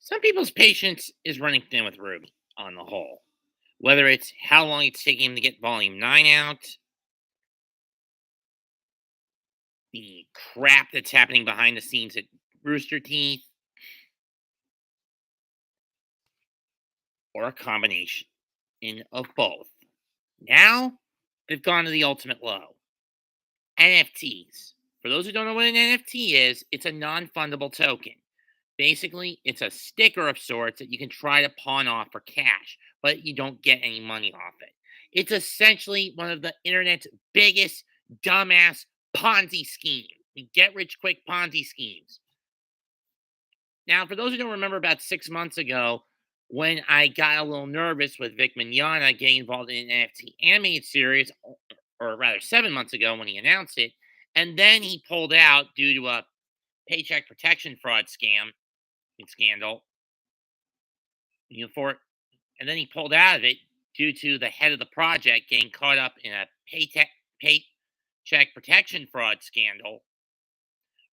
Some people's patience is running thin with Ruby on the whole. Whether it's how long it's taking him to get Volume 9 out, the crap that's happening behind the scenes at Roosterteeth, or a combination of both. Now, they've gone to the ultimate low. NFTs. For those who don't know what an NFT is, it's a non fundable token. Basically, it's a sticker of sorts that you can try to pawn off for cash, but you don't get any money off it. It's essentially one of the internet's biggest dumbass Ponzi schemes, get rich quick Ponzi schemes. Now, for those who don't remember, about 6 months ago, when I got a little nervous with Vic Mignogna getting involved in an NFT animated series, or rather 7 months ago when he announced it, and then he pulled out due to a paycheck protection fraud scam and scandal. For and then he pulled out of it due to the head of the project getting caught up in a paycheck protection fraud scandal.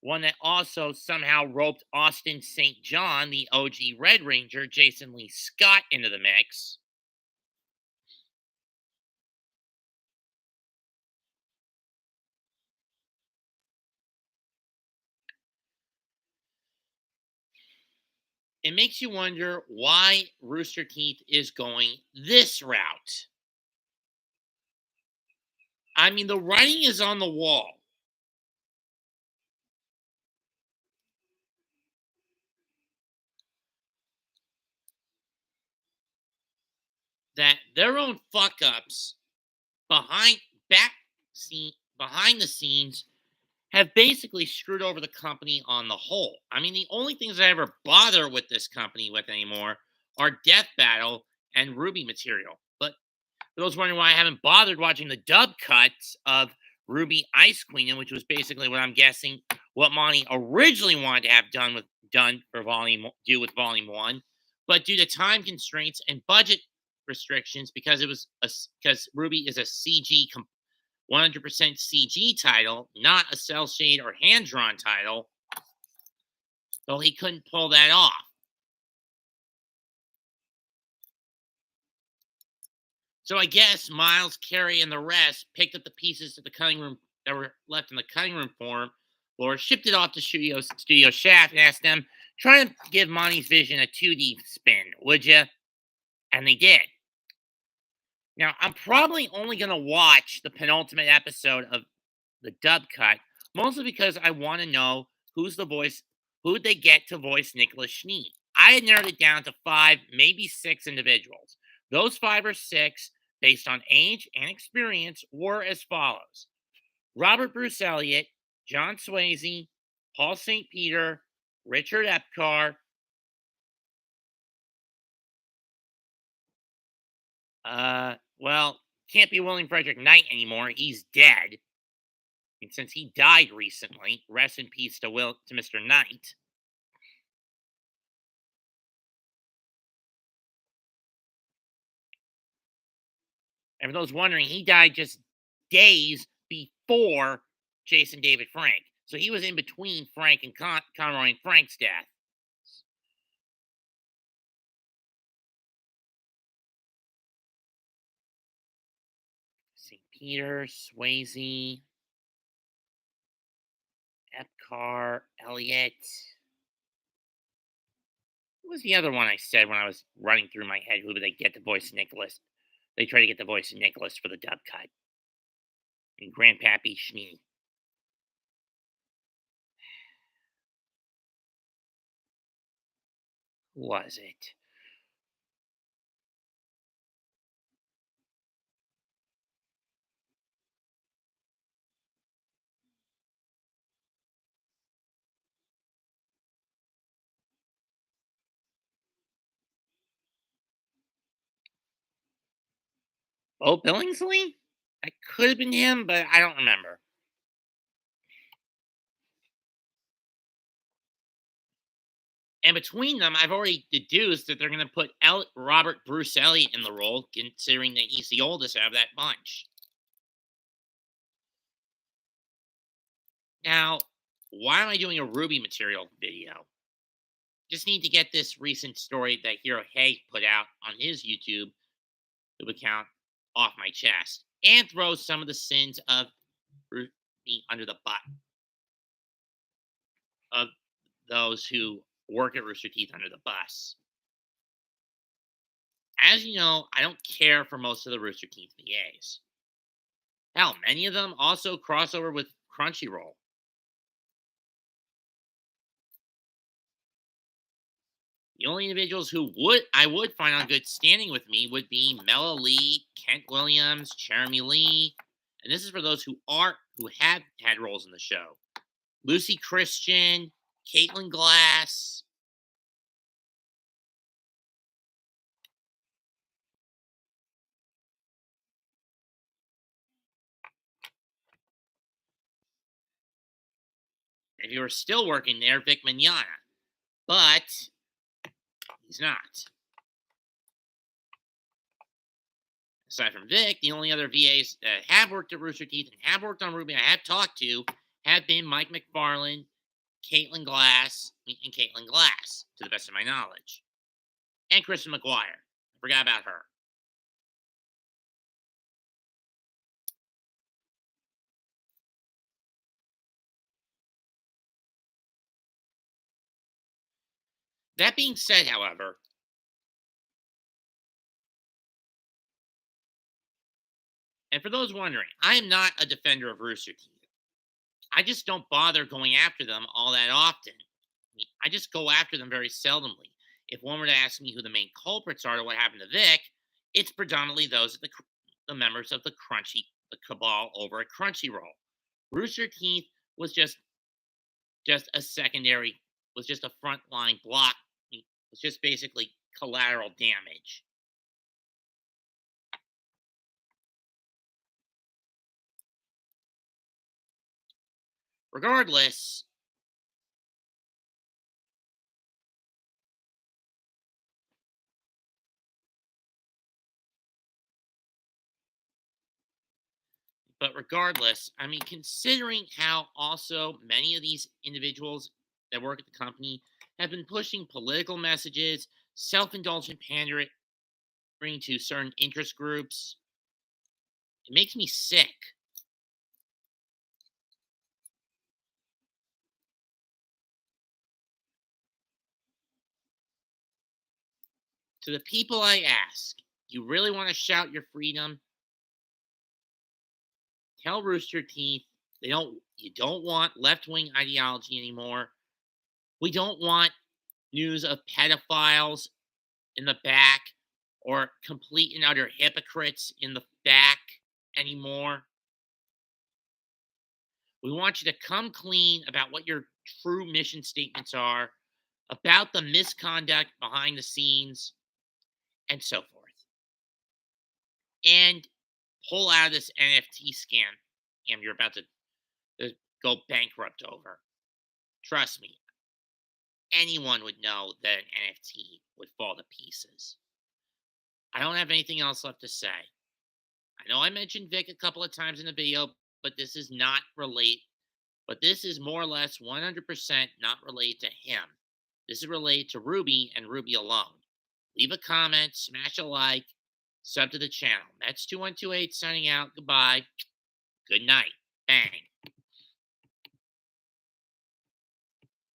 One that also somehow roped Austin St. John, the OG Red Ranger, Jason Lee Scott, into the mix. It makes you wonder why Rooster Teeth is going this route. I mean, the writing is on the wall. That their own fuck ups behind behind the scenes have basically screwed over the company on the whole. I mean, the only things I ever bother with this company with anymore are Death Battle and Ruby material. But for those wondering why I haven't bothered watching the dub cuts of Ruby Ice Queen, which was basically what I'm guessing what Monty originally wanted to have done for Volume 1, but due to time constraints and budget restrictions, because Ruby is a 100% CG title, not a cell shade or hand drawn title, so he couldn't pull that off. So I guess Miles, Carey, and the rest picked up the pieces of the cutting room that were left in the cutting room form, or shipped it off to Studio Shaft and asked them, try to give Monty's vision a 2D spin, would you? And they did. Now, I'm probably only going to watch the penultimate episode of the dub cut, mostly because I want to know who they get to voice Nicholas Schnee. I had narrowed it down to 5, maybe 6 individuals. Those 5 or 6, based on age and experience, were as follows: Robert Bruce Elliott, John Swayze, Paul St. Peter, Richard Epcar, well, can't be William Frederick Knight anymore. He's dead. And since he died recently, rest in peace to Mr. Knight. And for those wondering, he died just days before Jason David Frank. So he was in between Frank and Conroy and Frank's death. St. Peter, Swayze, Epcar, Elliott. What was the other one I said when I was running through my head? Who did they get to voice Nicholas? They try to get the voice of Nicholas for the dub cut. And Grandpappy Schnee. Who was it? Bo Billingsley? That could have been him, but I don't remember. And between them, I've already deduced that they're going to put Robert Bruce Elliott in the role, considering that he's the oldest out of that bunch. Now, why am I doing a Ruby material video? Just need to get this recent story that Hero Hay put out on his YouTube account off my chest and throw some of the sins of me under the butt of those who work at Rooster Teeth under the bus. As you know, I don't care for most of the Rooster Teeth VAs. Hell, many of them also cross over with Crunchyroll. The only individuals who I would find on good standing with me would be Mela Lee, Kent Williams, Jeremy Lee, and this is for those who have had roles in the show. Lucy Christian, Caitlin Glass. If you were still working there, Vic Mignogna. But he's not. Aside from Vic, the only other VAs that have worked at Rooster Teeth and have worked on RWBY I have talked to have been Mike McFarlane, Caitlin Glass, and Caitlin Glass, to the best of my knowledge. And Kristen McGuire. I forgot about her. That being said, however, and for those wondering, I am not a defender of Rooster Teeth. I just don't bother going after them all that often. I just go after them very seldomly. If one were to ask me who the main culprits are to what happened to Vic, it's predominantly those of the members of the cabal over at Crunchyroll. Rooster Teeth was just a secondary, was just a frontline block. Was just basically collateral damage. Regardless, I mean, considering how also many of these individuals that work at the company have been pushing political messages, self-indulgent pandering to certain interest groups, it makes me sick. To the people I ask, you really want to shout your freedom? Tell Rooster Teeth you don't want left-wing ideology anymore. We don't want news of pedophiles in the back or complete and utter hypocrites in the back anymore. We want you to come clean about what your true mission statements are, about the misconduct behind the scenes, and so forth. And pull out of this NFT scam you're about to go bankrupt over. Trust me, anyone would know that an NFT would fall to pieces. I don't have anything else left to say. I know I mentioned Vic a couple of times in the video, but this is not relate. But this is more or less 100% not related to him. This is related to RWBY and RWBY alone. Leave a comment, smash a like, sub to the channel. That's 2128 signing out. Goodbye. Good night. Bang.